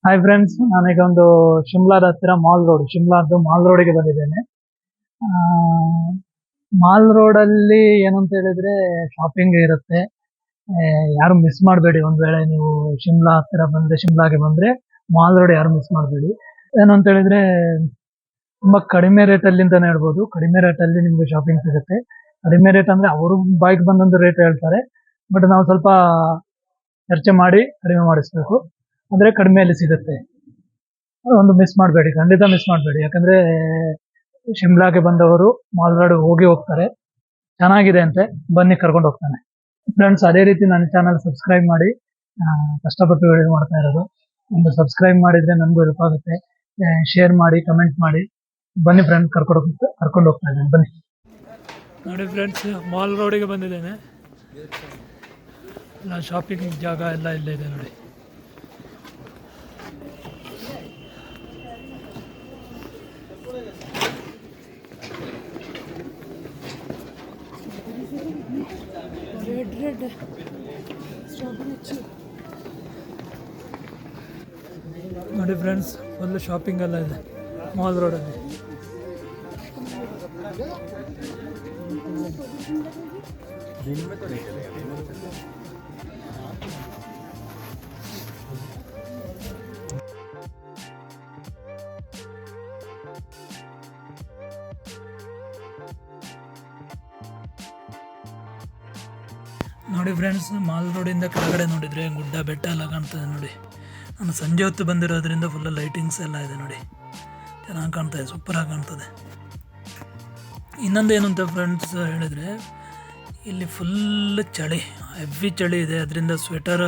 Hi friends, ನಾನೀಗ ಒಂದು ಶಿಮ್ಲಾದ ಹತ್ತಿರ ಶಿಮ್ಲಾದ್ದು ಮಾಲ್ ರೋಡಿಗೆ ಬಂದಿದ್ದೇನೆ. ಆ, ಮಾಲ್ ರೋಡಲ್ಲಿ ಏನು ಅಂತ ಹೇಳಿದ್ರೆ ಶಾಪಿಂಗ್ ಇರುತ್ತೆ. ಯಾರು ಮಿಸ್ ಮಾಡಬೇಡಿ. ಒಂದ್ ವೇಳೆ ನೀವು ಶಿಮ್ಲಾಗೆ ಬಂದ್ರೆ ಮಾಲ್ ರೋಡ್ ಯಾರು ಮಿಸ್ ಮಾಡಬೇಡಿ. ಏನು ಅಂತ ಹೇಳಿದ್ರೆ ತುಂಬಾ ಕಡಿಮೆ ರೇಟ್ ಅಲ್ಲಿ ಅಂತಾನೆ ಹೇಳ್ಬೋದು. ಕಡಿಮೆ ರೇಟ್ ಅಲ್ಲಿ ನಿಮ್ಗೆ ಶಾಪಿಂಗ್ ಸಿಗುತ್ತೆ. ಕಡಿಮೆ ರೇಟ್ ಅಂದ್ರೆ ಅವರು ಬಾಯ್ಗೆ ಬಂದೊಂದು ರೇಟ್ ಹೇಳ್ತಾರೆ, ಬಟ್ ನಾವು ಸ್ವಲ್ಪ ಚರ್ಚೆ ಮಾಡಿ ಕಡಿಮೆ ಮಾಡಿಸ್ಬೇಕು. ಅಂದ್ರೆ ಕಡಿಮೆಯಲ್ಲಿ ಸಿಗುತ್ತೆ. ಒಂದು ಮಿಸ್ ಮಾಡಬೇಡಿ, ಖಂಡಿತ ಮಿಸ್ ಮಾಡಬೇಡಿ. ಯಾಕಂದ್ರೆ ಶಿಮ್ಲಾಗೆ ಬಂದವರು ಮಾಲ್ ರೋಡ್ ಹೋಗ್ತಾರೆ. ಚೆನ್ನಾಗಿದೆ ಅಂತೆ, ಬನ್ನಿ ಕರ್ಕೊಂಡು ಹೋಗ್ತಾನೆ. ಫ್ರೆಂಡ್ಸ್, ಅದೇ ರೀತಿ ನನ್ನ ಚಾನಲ್ ಸಬ್ಸ್ಕ್ರೈಬ್ ಮಾಡಿ. ಕಷ್ಟಪಟ್ಟು ವಿಡಿಯೋ ಮಾಡ್ತಾ ಇರೋದು. ಒಂದು ಸಬ್ಸ್ಕ್ರೈಬ್ ಮಾಡಿದ್ರೆ ನನಗೂ ಹೆಲ್ಪ್ ಆಗುತ್ತೆ. ಶೇರ್ ಮಾಡಿ, ಕಮೆಂಟ್ ಮಾಡಿ. ಬನ್ನಿ ಫ್ರೆಂಡ್, ಕರ್ಕೊಂಡು ಹೋಗ್ತಾ ಇದ್ದೇನೆ, ಬನ್ನಿ. ನೋಡಿ ಫ್ರೆಂಡ್ಸ್, ಮಾಲ್ ರೋಡಿಗೆ ಬಂದಿದ್ದೇನೆ. ಶಾಪಿಂಗ್ ಜಾಗ ಎಲ್ಲ ಇಲ್ಲೇ ಇದೆ ನೋಡಿ. ರೆಡ್ ನೋಡಿ ಫ್ರೆಂಡ್ಸ್, ಫುಲ್ ಶಾಪಿಂಗ್ ಎಲ್ಲ ಇದೆ ಮಾಲ್ ರೋಡಲ್ಲಿ. ನೋಡಿ ಫ್ರೆಂಡ್ಸ್, ಮಾಲ್ ರೋಡಿಂದ ಕೆಳಗಡೆ ನೋಡಿದರೆ ಗುಡ್ಡ ಬೆಟ್ಟ ಎಲ್ಲ ಕಾಣ್ತದೆ ನೋಡಿ. ನಾನು ಸಂಜೆ ಹೊತ್ತು ಬಂದಿರೋದ್ರಿಂದ ಫುಲ್ ಲೈಟಿಂಗ್ಸ್ ಎಲ್ಲ ಇದೆ ನೋಡಿ. ಚೆನ್ನಾಗಿ ಕಾಣ್ತದೆ, ಸೂಪರಾಗಿ ಕಾಣ್ತದೆ. ಇನ್ನೊಂದು ಏನು ಅಂತ ಫ್ರೆಂಡ್ಸ್ ಹೇಳಿದರೆ, ಇಲ್ಲಿ ಫುಲ್ ಚಳಿ, ಹೆವಿ ಚಳಿ ಇದೆ. ಅದರಿಂದ ಸ್ವೆಟರ್,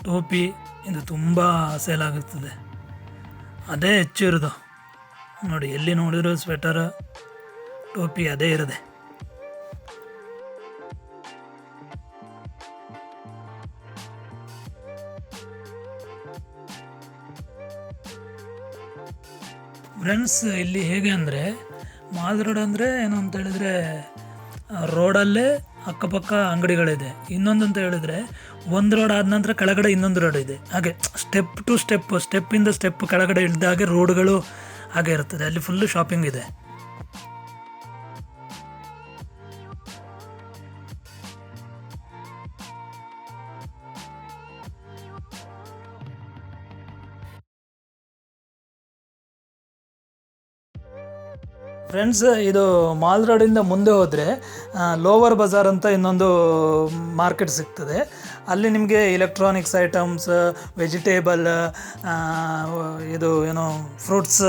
ಟೋಪಿ ಇದು ತುಂಬ ಸೇಲ್ ಆಗುತ್ತದೆ. ಅದೇ ಹೆಚ್ಚು ಇರೋದು ನೋಡಿ. ಎಲ್ಲಿ ನೋಡಿರೋ ಸ್ವೆಟರ್, ಟೋಪಿ ಅದೇ ಇರೋದೆ. ಫ್ರೆಂಡ್ಸ್, ಇಲ್ಲಿ ಹೇಗೆ ಅಂದರೆ ಮಾಲ್ ರೋಡ್ ಅಂದರೆ ಏನು ಅಂತ ಹೇಳಿದರೆ ರೋಡಲ್ಲೇ ಅಕ್ಕಪಕ್ಕ ಅಂಗಡಿಗಳಿದೆ. ಇನ್ನೊಂದು ಅಂತ ಹೇಳಿದರೆ ಒಂದು ರೋಡ್ ಆದ ನಂತರ ಕೆಳಗಡೆ ಇನ್ನೊಂದು ರೋಡ್ ಇದೆ. ಹಾಗೆ ಸ್ಟೆಪ್ ಟು ಸ್ಟೆಪ್ಪಿಂದ ಸ್ಟೆಪ್ ಕೆಳಗಡೆ ಇಳಿದಾಗೆ ರೋಡ್ಗಳು ಹಾಗೆ ಇರ್ತದೆ. ಅಲ್ಲಿ ಫುಲ್ಲು ಶಾಪಿಂಗ್ ಇದೆ. ಫ್ರೆಂಡ್ಸ್, ಇದು ಮಾಲ್ ರೋಡಿಂದ ಮುಂದೆ ಹೋದರೆ ಲೋವರ್ ಬಜಾರ್ ಅಂತ ಇನ್ನೊಂದು ಮಾರ್ಕೆಟ್ ಸಿಗ್ತದೆ. ಅಲ್ಲಿ ನಿಮಗೆ ಎಲೆಕ್ಟ್ರಾನಿಕ್ಸ್ ಐಟಮ್ಸ್, ವೆಜಿಟೇಬಲ್, ಇದು ಏನೋ ಫ್ರೂಟ್ಸ್,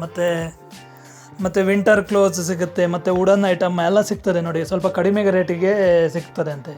ಮತ್ತು ವಿಂಟರ್ ಕ್ಲೋತ್ಸ್ ಸಿಗುತ್ತೆ, ಮತ್ತು ವುಡನ್ ಐಟಮ್ ಎಲ್ಲ ಸಿಗ್ತದೆ ನೋಡಿ. ಸ್ವಲ್ಪ ಕಡಿಮೆ ರೇಟಿಗೆ ಸಿಗ್ತದೆ ಅಂತೆ.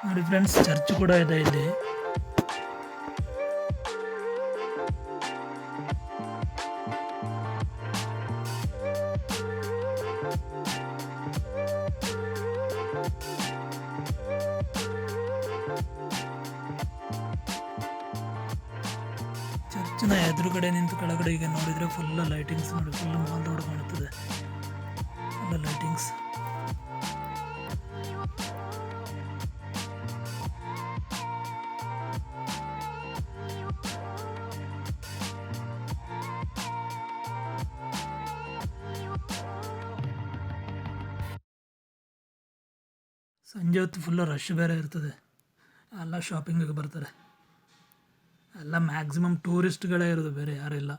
ನೋಡಿ ಫ್ರೆಂಡ್ಸ್, ಚರ್ಚ್ ಕೂಡ ಇದೆ ಇಲ್ಲಿ. ಚರ್ಚ್ನ ಎದುರುಗಡೆ ನಿಂತು ಕೆಳಗಡೆಗೆ ನೋಡಿದರೆ ಫುಲ್ ಲೈಟಿಂಗ್ಸ್ ನೋಡಿ, ಫುಲ್ ಮಾಲ್ ರೋಡ್ ಕಾಣುತ್ತದೆ, ಫುಲ್ ಲೈಟಿಂಗ್ಸ್. ಸಂಜೆ ಹೊತ್ತು ಫುಲ್ಲು ರಶ್ ಬೇರೆ ಇರ್ತದೆ, ಎಲ್ಲ ಶಾಪಿಂಗಿಗೆ ಬರ್ತಾರೆ. ಎಲ್ಲ ಮ್ಯಾಕ್ಸಿಮಮ್ ಟೂರಿಸ್ಟ್ಗಳೇ ಇರೋದು, ಬೇರೆ ಯಾರಿಲ್ಲ.